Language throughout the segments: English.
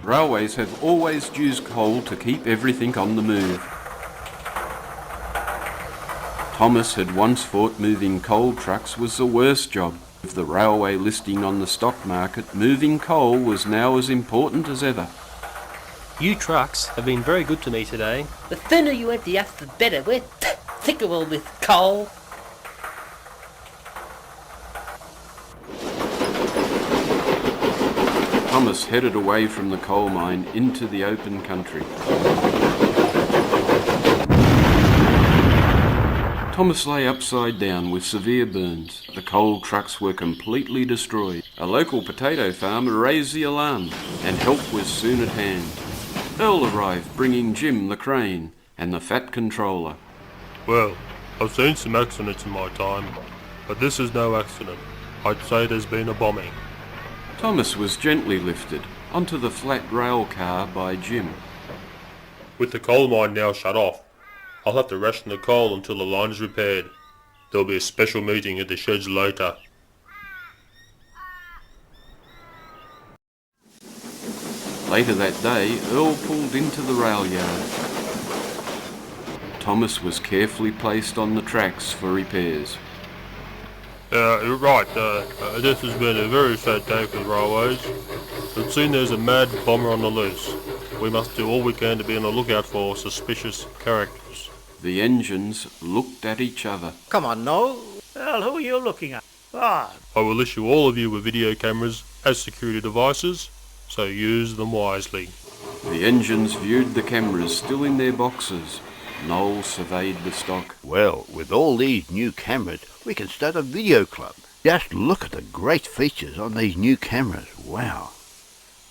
Railways have always used coal to keep everything on the move. Thomas had once thought moving coal trucks was the worst job. With the railway listing on the stock market, moving coal was now as important as ever. You trucks have been very good to me today. The thinner you empty us, the better. We're thicker with coal. Thomas headed away from the coal mine into the open country. Thomas lay upside down with severe burns. The coal trucks were completely destroyed. A local potato farmer raised the alarm, and help was soon at hand. Earl arrived, bringing Jim the crane and the fat controller. Well, I've seen some accidents in my time, but this is no accident. I'd say there's been a bombing. Thomas was gently lifted onto the flat rail car by Jim. With the coal mine now shut off, I'll have to ration the coal until the line is repaired. There'll be a special meeting at the sheds later. Later that day, Earl pulled into the rail yard. Thomas was carefully placed on the tracks for repairs. This has been a very sad day for the railways. It seems there's a mad bomber on the loose. We must do all we can to be on the lookout for suspicious characters. The engines looked at each other. Come on, Noel. Well, who are you looking at? Ah. I will issue all of you with video cameras as security devices, so use them wisely. The engines viewed the cameras still in their boxes. Noel surveyed the stock. Well, with all these new cameras, we can start a video club. Just look at the great features on these new cameras. Wow.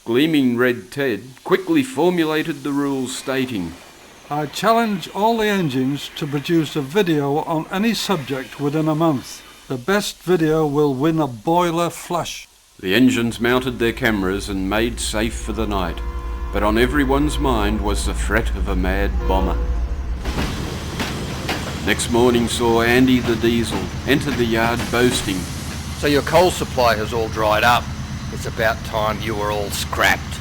Gleaming Red Ted quickly formulated the rules stating, I challenge all the engines to produce a video on any subject within a month. The best video will win a boiler flush. The engines mounted their cameras and made safe for the night, but on everyone's mind was the threat of a mad bomber. Next morning saw Andy the Diesel enter the yard boasting, So your coal supply has all dried up. It's about time you were all scrapped.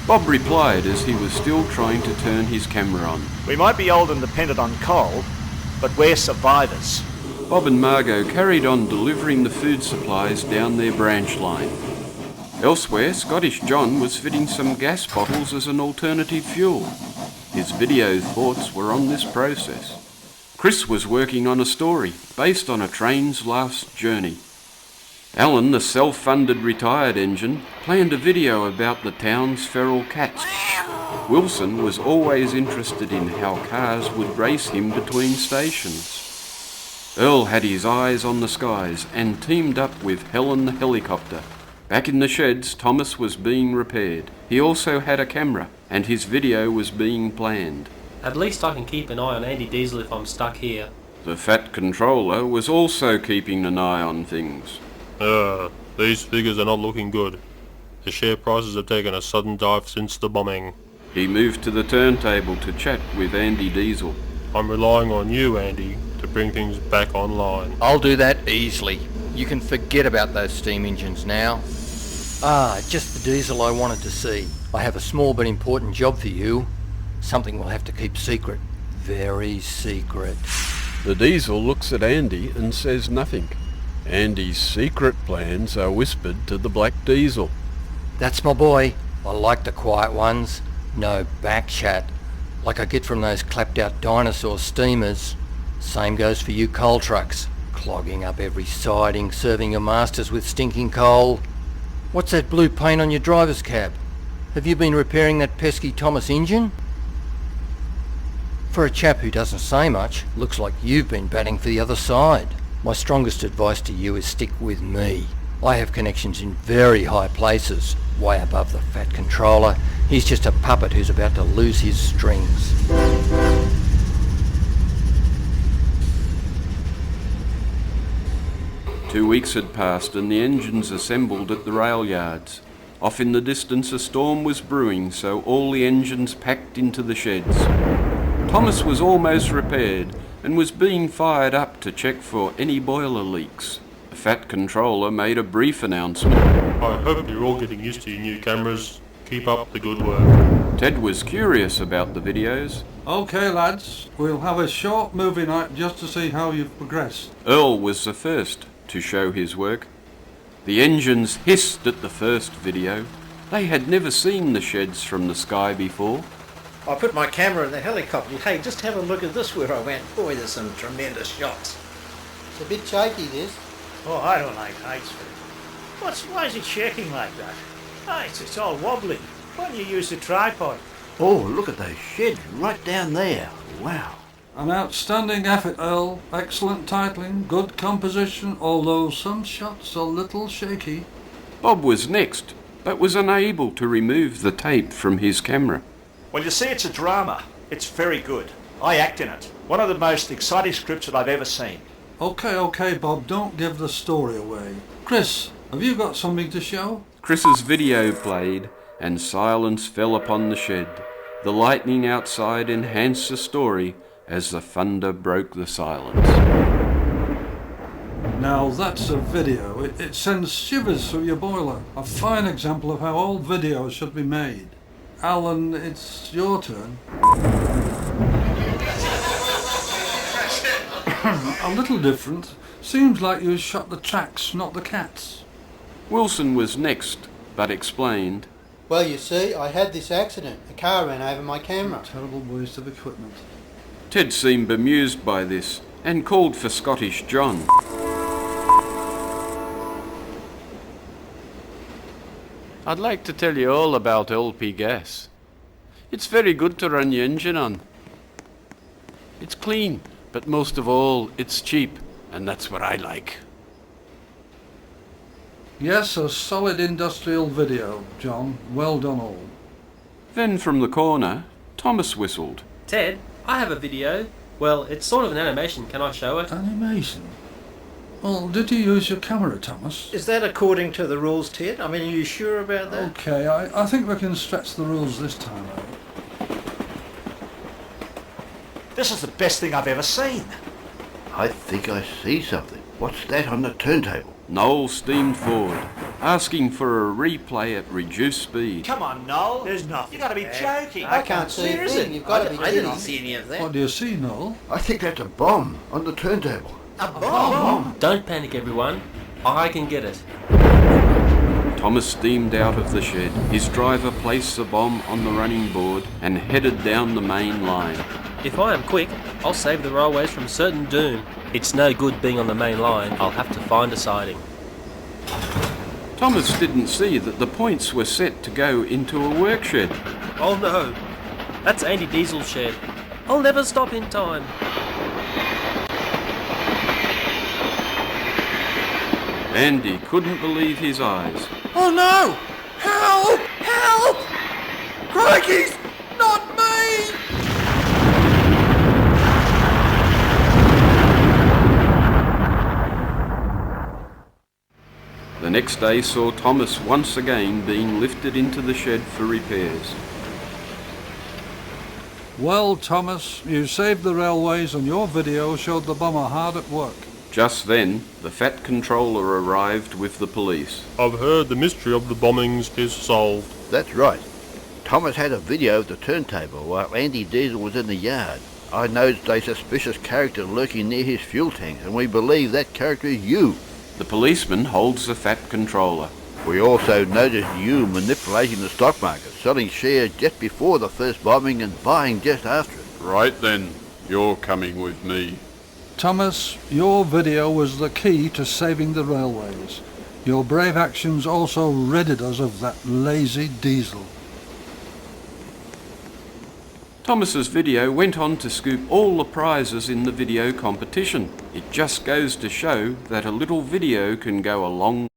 Bob replied as he was still trying to turn his camera on. We might be old and dependent on coal, but we're survivors. Bob and Margot carried on delivering the food supplies down their branch line. Elsewhere, Scottish John was fitting some gas bottles as an alternative fuel. His video thoughts were on this process. Chris was working on a story based on a train's last journey. Alan, the self-funded retired engine, planned a video about the town's feral cats. Wilson was always interested in how cars would race him between stations. Earl had his eyes on the skies and teamed up with Helen the helicopter. Back in the sheds, Thomas was being repaired. He also had a camera, and his video was being planned. At least I can keep an eye on Andy Diesel if I'm stuck here. The fat controller was also keeping an eye on things. These figures are not looking good. The share prices have taken a sudden dive since the bombing. He moved to the turntable to chat with Andy Diesel. I'm relying on you, Andy, to bring things back online. I'll do that easily. You can forget about those steam engines now. Just the diesel I wanted to see. I have a small but important job for you. Something we'll have to keep secret. Very secret. The Diesel looks at Andy and says nothing. Andy's secret plans are whispered to the Black Diesel. That's my boy. I like the quiet ones. No back chat, like I get from those clapped-out dinosaur steamers. Same goes for you coal trucks, clogging up every siding, serving your masters with stinking coal. What's that blue paint on your driver's cab? Have you been repairing that pesky Thomas engine? For a chap who doesn't say much, looks like you've been batting for the other side. My strongest advice to you is stick with me. I have connections in very high places, way above the fat controller. He's just a puppet who's about to lose his strings. 2 weeks had passed and the engines assembled at the rail yards. Off in the distance a storm was brewing, so all the engines packed into the sheds. Thomas was almost repaired and was being fired up to check for any boiler leaks. The fat controller made a brief announcement. I hope you're all getting used to your new cameras. Keep up the good work. Ted was curious about the videos. Okay lads, we'll have a short movie night just to see how you've progressed. Earl was the first to show his work. The engines hissed at the first video. They had never seen the sheds from the sky before. I put my camera in the helicopter. Hey, just have a look at this where I went. Boy, there's some tremendous shots. It's a bit shaky, this. Oh, I don't like heights. Why is it shaking like that? Ah, it's all wobbly. Why don't you use the tripod? Oh, look at those sheds right down there. Wow. An outstanding effort, Earl. Excellent titling, good composition, although some shots a little shaky. Bob was next, but was unable to remove the tape from his camera. Well, you see, it's a drama. It's very good. I act in it. One of the most exciting scripts that I've ever seen. Okay, Bob, don't give the story away. Chris, have you got something to show? Chris's video played, and silence fell upon the shed. The lightning outside enhanced the story as the thunder broke the silence. Now that's a video. It sends shivers through your boiler. A fine example of how all videos should be made. Alan, it's your turn. A little different. Seems like you shot the tracks, not the cats. Wilson was next, but explained. Well, you see, I had this accident. A car ran over my camera. Terrible waste of equipment. Ted seemed bemused by this and called for Scottish John. I'd like to tell you all about LP gas. It's very good to run your engine on. It's clean, but most of all, it's cheap, and that's what I like. Yes, a solid industrial video, John. Well done all. Then from the corner, Thomas whistled. Ted, I have a video. Well, it's sort of an animation. Can I show it? Animation? Well, did you use your camera, Thomas? Is that according to the rules, Ted? I mean, are you sure about that? Okay, I think we can stretch the rules this time out. This is the best thing I've ever seen. I think I see something. What's that on the turntable? Noel steamed forward, asking for a replay at reduced speed. Come on, Noel. There's nothing. You got to be joking. I can't see a thing. You've got to be I didn't kidding. see any of that. What do you see, Noel? I think that's a bomb on the turntable. A bomb? Don't panic, everyone. I can get it. Thomas steamed out of the shed. His driver placed the bomb on the running board and headed down the main line. If I am quick, I'll save the railways from certain doom. It's no good being on the main line. I'll have to find a siding. Thomas didn't see that the points were set to go into a work shed. Oh no! That's Andy Diesel's shed. I'll never stop in time. Andy couldn't believe his eyes. Oh no! Help! Help! Crikey's not me! The next day saw Thomas once again being lifted into the shed for repairs. Well, Thomas, you saved the railways and your video showed the bomber hard at work. Just then, the Fat Controller arrived with the police. I've heard the mystery of the bombings is solved. That's right. Thomas had a video of the turntable while Andy Diesel was in the yard. I noticed a suspicious character lurking near his fuel tanks, and we believe that character is you. The policeman holds the Fat Controller. We also noticed you manipulating the stock market, selling shares just before the first bombing and buying just after it. Right then, you're coming with me. Thomas, your video was the key to saving the railways. Your brave actions also ridded us of that lazy Diesel. Thomas's video went on to scoop all the prizes in the video competition. It just goes to show that a little video can go a long